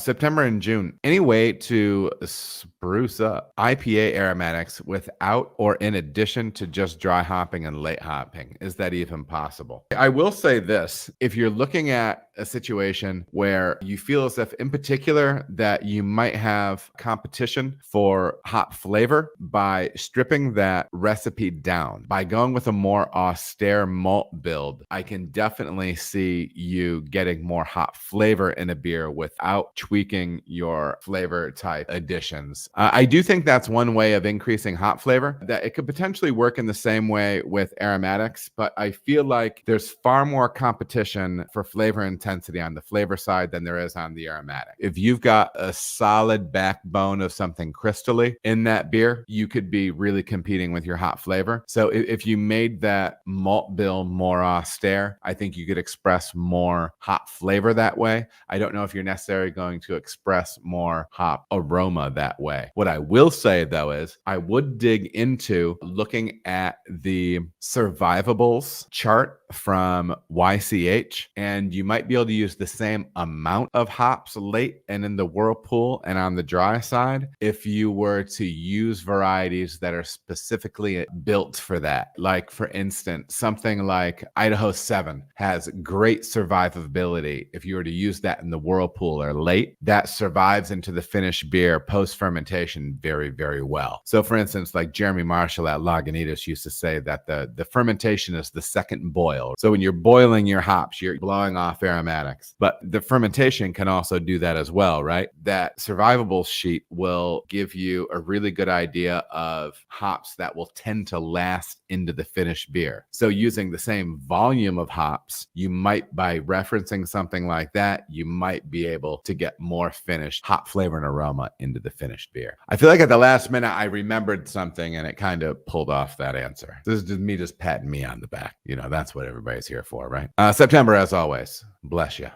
September and June. Any way to spruce up IPA aromatics without or in addition to just dry hopping and late hopping? Is that even possible? I will say this. If you're looking at a situation where you feel as if in particular that you might have competition for hop flavor by stripping that recipe down, by going with a more austere malt build, I can definitely see you getting more hop flavor in a beer without tweaking your flavor type additions. I do think that's one way of increasing hop flavor, that it could potentially work in the same way with aromatics, but I feel like there's far more competition for flavor intensity on the flavor side than there is on the aromatic. If you've got a solid backbone of something crystally in that beer, you could be really competing with your hop flavor. So if you made that malt bill more austere, I think you could express more hop flavor that way. I don't know if you're necessarily going to express more hop aroma that way. What I will say though is I would dig into looking at the survivables chart from YCH, and you might be able to use the same amount of hops late and in the whirlpool and on the dry side if you were to use varieties that are specifically built for that. Like for instance, something like Idaho 7 has great survivability. If you were to use that in the whirlpool or late, that survives into the finished beer post-fermentation very, very well. So for instance, like Jeremy Marshall at Lagunitas used to say that the fermentation is the second boil. So when you're boiling your hops, you're blowing off aromatics, but the fermentation can also do that as well, right? That survivable sheet will give you a really good idea of hops that will tend to last into the finished beer. So using the same volume of hops, you might, by referencing something like that, you might be able to get more finished hop flavor and aroma into the finished beer. I feel like at the last minute, I remembered something and it kind of pulled off that answer. This is just me just patting me on the back. You know, that's what everybody's here for, right? September, as always, bless you.